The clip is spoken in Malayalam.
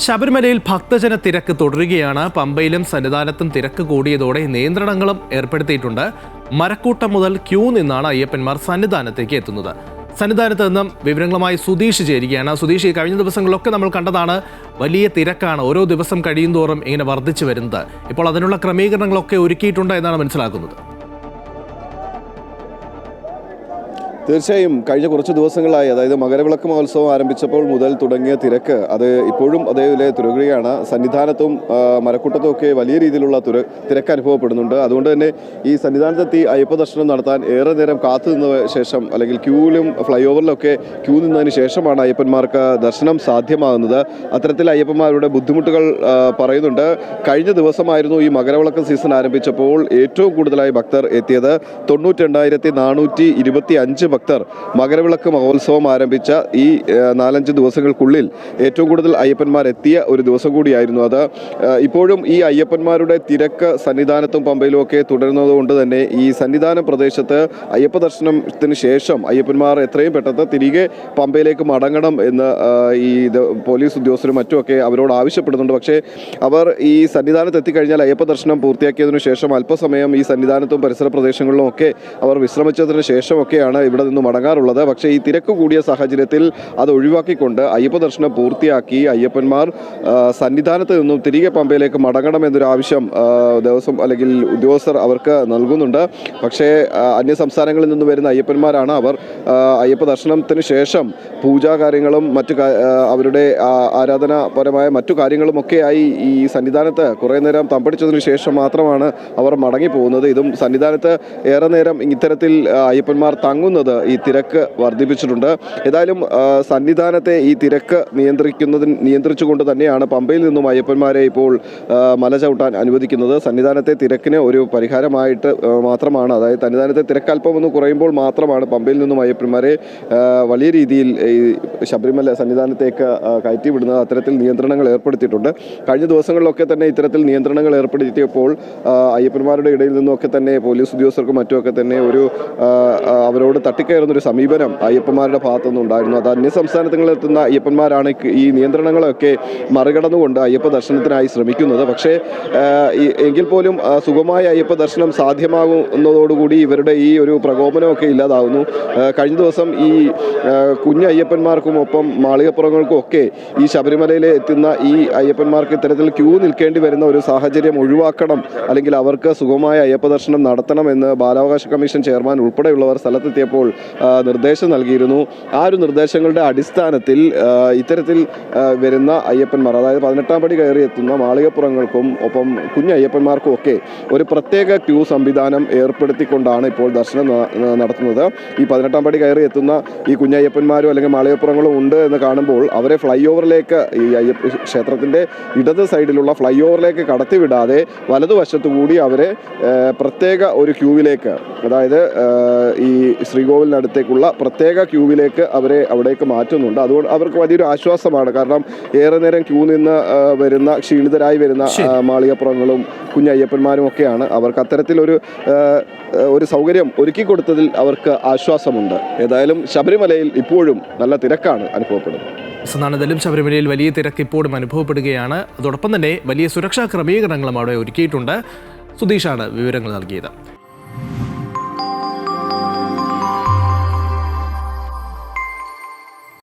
ശബരിമലയിൽ ഭക്തജന തിരക്ക് തുടരുകയാണ്. പമ്പയിലും സന്നിധാനത്തും തിരക്ക് കൂടിയതോടെ നിയന്ത്രണങ്ങളും ഏർപ്പെടുത്തിയിട്ടുണ്ട്. മരക്കൂട്ടം മുതൽ ക്യൂ നിന്നാണ് അയ്യപ്പന്മാർ സന്നിധാനത്തേക്ക് എത്തുന്നത്. സന്നിധാനത്ത് നിന്നും വിവരങ്ങളുമായി സുധീഷ് ചേരുകയാണ്. സുധീഷ്, ഈ കഴിഞ്ഞ ദിവസങ്ങളിലൊക്കെ നമ്മൾ കണ്ടതാണ്, വലിയ തിരക്കാണ് ഓരോ ദിവസം കഴിയുന്തോറും ഇങ്ങനെ വർദ്ധിച്ചു വരുന്നത്. ഇപ്പോൾ അതിനുള്ള ക്രമീകരണങ്ങളൊക്കെ ഒരുക്കിയിട്ടുണ്ട് എന്നാണ് മനസ്സിലാക്കുന്നത്. തീർച്ചയായും കഴിഞ്ഞ കുറച്ച് ദിവസങ്ങളായി, അതായത് മകരവിളക്ക് മഹോത്സവം ആരംഭിച്ചപ്പോൾ മുതൽ തുടങ്ങിയ തിരക്ക് അത് ഇപ്പോഴും അതേപോലെ തുടരുകയാണ്. സന്നിധാനത്തും മരക്കൂട്ടത്തും ഒക്കെ വലിയ രീതിയിലുള്ള തിരക്ക് അനുഭവപ്പെടുന്നുണ്ട്. അതുകൊണ്ട് തന്നെ ഈ സന്നിധാനത്തെത്തി അയ്യപ്പ ദർശനം നടത്താൻ ഏറെ നേരം കാത്തു നിന്ന ശേഷം, അല്ലെങ്കിൽ ക്യൂവിലും ഫ്ലൈ ഓവറിലൊക്കെ ക്യൂ നിന്നതിന് ശേഷമാണ് അയ്യപ്പന്മാർക്ക് ദർശനം സാധ്യമാകുന്നത്. അത്തരത്തിൽ അയ്യപ്പന്മാരുടെ ബുദ്ധിമുട്ടുകൾ പറയുന്നുണ്ട്. കഴിഞ്ഞ ദിവസമായിരുന്നു ഈ മകരവിളക്ക് സീസൺ ആരംഭിച്ചപ്പോൾ ഏറ്റവും കൂടുതലായി ഭക്തർ എത്തിയത്. 92,425 ഭക്തർ മകരവിളക്ക് മഹോത്സവം ആരംഭിച്ച ഈ 4-5 ദിവസങ്ങൾക്കുള്ളിൽ ഏറ്റവും കൂടുതൽ അയ്യപ്പന്മാർ എത്തിയ ഒരു ദിവസം കൂടിയായിരുന്നു അത്. ഇപ്പോഴും ഈ അയ്യപ്പന്മാരുടെ തിരക്ക് സന്നിധാനത്തും പമ്പയിലും ഒക്കെ തുടരുന്നതുകൊണ്ട് തന്നെ ഈ സന്നിധാന പ്രദേശത്ത് അയ്യപ്പ ദർശനത്തിന് ശേഷം അയ്യപ്പന്മാർ എത്രയും പെട്ടെന്ന് തിരികെ പമ്പയിലേക്ക് മടങ്ങണം എന്ന് ഈ പോലീസ് ഉദ്യോഗസ്ഥരും മറ്റുമൊക്കെ അവരോട് ആവശ്യപ്പെടുന്നുണ്ട്. പക്ഷേ അവർ ഈ സന്നിധാനത്ത് എത്തിക്കഴിഞ്ഞാൽ അയ്യപ്പ ദർശനം പൂർത്തിയാക്കിയതിനു ശേഷം അല്പസമയം ഈ സന്നിധാനത്തും പരിസര പ്രദേശങ്ങളിലും ഒക്കെ അവർ വിശ്രമിച്ചതിന് ശേഷമൊക്കെയാണ് ഇവിടെ നിന്ന് മടങ്ങാറുള്ളത്. പക്ഷേ ഈ തിരക്ക് കൂടിയ സാഹചര്യത്തിൽ അത് ഒഴിവാക്കിക്കൊണ്ട് അയ്യപ്പ ദർശനം പൂർത്തിയാക്കി അയ്യപ്പന്മാർ സന്നിധാനത്ത് നിന്നും തിരികെ പമ്പയിലേക്ക് മടങ്ങണം എന്നൊരു ആവശ്യം ദേവസ്വം അല്ലെങ്കിൽ ഉദ്യോഗസ്ഥർ അവർക്ക് നൽകുന്നുണ്ട്. പക്ഷേ അന്യ സംസ്ഥാനങ്ങളിൽ നിന്ന് വരുന്ന അയ്യപ്പന്മാരാണ്. അവർ അയ്യപ്പ ദർശനത്തിന് ശേഷം പൂജാ കാര്യങ്ങളും മറ്റു അവരുടെ ആരാധനാപരമായ മറ്റു കാര്യങ്ങളുമൊക്കെയായി ഈ സന്നിധാനത്ത് കുറേ നേരം തമ്പടിച്ചതിന് ശേഷം മാത്രമാണ് അവർ മടങ്ങിപ്പോകുന്നത്. ഇതും സന്നിധാനത്ത് ഏറെ നേരം ഇത്തരത്തിൽ അയ്യപ്പന്മാർ തങ്ങുന്നത് ഈ തിരക്ക് വർദ്ധിപ്പിച്ചിട്ടുണ്ട്. ഏതായാലും സന്നിധാനത്തെ ഈ തിരക്ക് നിയന്ത്രിച്ചുകൊണ്ട് തന്നെയാണ് പമ്പയിൽ നിന്നും അയ്യപ്പന്മാരെ ഇപ്പോൾ മല ചവിട്ടാൻ അനുവദിക്കുന്നത്. സന്നിധാനത്തെ തിരക്കിന് ഒരു പരിഹാരമായിട്ട് മാത്രമാണ്, അതായത് സന്നിധാനത്തെ തിരക്ക് അല്പം ഒന്ന് കുറയുമ്പോൾ മാത്രമാണ് പമ്പയിൽ നിന്നും അയ്യപ്പന്മാരെ വലിയ രീതിയിൽ ഈ ശബരിമല സന്നിധാനത്തേക്ക് കയറ്റിവിടുന്നത്. അത്തരത്തിൽ നിയന്ത്രണങ്ങൾ ഏർപ്പെടുത്തിയിട്ടുണ്ട്. കഴിഞ്ഞ ദിവസങ്ങളിലൊക്കെ തന്നെ ഇത്തരത്തിൽ നിയന്ത്രണങ്ങൾ ഏർപ്പെടുത്തിയപ്പോൾ അയ്യപ്പന്മാരുടെ ഇടയിൽ നിന്നൊക്കെ തന്നെ പോലീസ് ഉദ്യോഗസ്ഥർക്കും മറ്റുമൊക്കെ തന്നെ ഒരു അവരോട് തട്ടിക്കയറുന്നൊരു സമീപനം അയ്യപ്പന്മാരുടെ ഭാഗത്തുനിന്ന് ഉണ്ടായിരുന്നു. അത് അന്യ സംസ്ഥാനങ്ങളിൽ എത്തുന്ന അയ്യപ്പന്മാരാണ് ഈ നിയന്ത്രണങ്ങളൊക്കെ മറികടന്നുകൊണ്ട് അയ്യപ്പ ദർശനത്തിനായി ശ്രമിക്കുന്നത്. പക്ഷേ എങ്കിൽ പോലും സുഗമമായ അയ്യപ്പ ദർശനം സാധ്യമാകുന്നതോടുകൂടി ഇവരുടെ ഈ ഒരു പ്രകോപനമൊക്കെ ഇല്ലാതാവുന്നു. കഴിഞ്ഞ ദിവസം ഈ കുഞ്ഞ് അയ്യപ്പന്മാർക്കും ഒപ്പം മാളികപ്പുറങ്ങൾക്കും ഒക്കെ ഈ ശബരിമലയിൽ എത്തുന്ന ഈ അയ്യപ്പന്മാർക്ക് ഇത്തരത്തിൽ ക്യൂ നിൽക്കേണ്ടി വരുന്ന ഒരു സാഹചര്യം ഒഴിവാക്കണം, അല്ലെങ്കിൽ അവർക്ക് സുഗമമായ അയ്യപ്പ ദർശനം നടത്തണമെന്ന് ബാലാവകാശ കമ്മീഷൻ ചെയർമാൻ ഉൾപ്പെടെയുള്ളവർ സ്ഥലത്തെത്തിയപ്പോൾ നിർദ്ദേശം നൽകിയിരുന്നു. ആ ഒരു നിർദ്ദേശങ്ങളുടെ അടിസ്ഥാനത്തിൽ ഇത്തരത്തിൽ വരുന്ന അയ്യപ്പന്മാർ, അതായത് 18-ാം പടി കയറി എത്തുന്ന മാളികപ്പുറങ്ങൾക്കും ഒപ്പം കുഞ്ഞയ്യപ്പന്മാർക്കും ഒക്കെ ഒരു പ്രത്യേക ക്യൂ സംവിധാനം ഏർപ്പെടുത്തിക്കൊണ്ടാണ് ഇപ്പോൾ ദർശനം നടത്തുന്നത്. ഈ 18-ാം പടി കയറി എത്തുന്ന ഈ കുഞ്ഞയ്യപ്പന്മാരും അല്ലെങ്കിൽ മാളികപ്പുറങ്ങളും ഉണ്ട് എന്ന് കാണുമ്പോൾ അവരെ ഫ്ലൈ ഓവറിലേക്ക്, ഈ ക്ഷേത്രത്തിൻ്റെ ഇടത് സൈഡിലുള്ള ഫ്ലൈ ഓവറിലേക്ക് കടത്തിവിടാതെ വലതുവശത്തു കൂടി അവരെ പ്രത്യേക ഒരു ക്യൂവിലേക്ക്, അതായത് ഈ ശ്രീകോവിലിനടുത്തേക്കുള്ള പ്രത്യേക ക്യൂവിലേക്ക് അവരെ അവിടേക്ക് മാറ്റുന്നുണ്ട്. അതുകൊണ്ട് അവർക്ക് വലിയൊരു ആശ്വാസമാണ്. കാരണം ഏറെ നേരം ക്യൂ നിന്ന് വരുന്ന ക്ഷീണിതരായി വരുന്ന മാളികപ്പുറങ്ങളും കുഞ്ഞയ്യപ്പന്മാരും ഒക്കെയാണ്. അവർക്ക് അത്തരത്തിലൊരു സൗകര്യം ഒരുക്കി കൊടുത്തതിൽ അവർക്ക് ആശ്വാസമുണ്ട്. ഏതായാലും ശബരിമലയിൽ ഇപ്പോഴും നല്ല തിരക്കാണ് അനുഭവപ്പെടുന്നത്. സന്നാനത്തിലും ശബരിമലയിൽ വലിയ തിരക്ക് ഇപ്പോഴും അനുഭവപ്പെടുകയാണ്. അതോടൊപ്പം തന്നെ വലിയ സുരക്ഷാ ക്രമീകരണങ്ങളും അവിടെ ഒരുക്കിയിട്ടുണ്ട്. സുധീഷാണ് വിവരങ്ങൾ നൽകിയത്.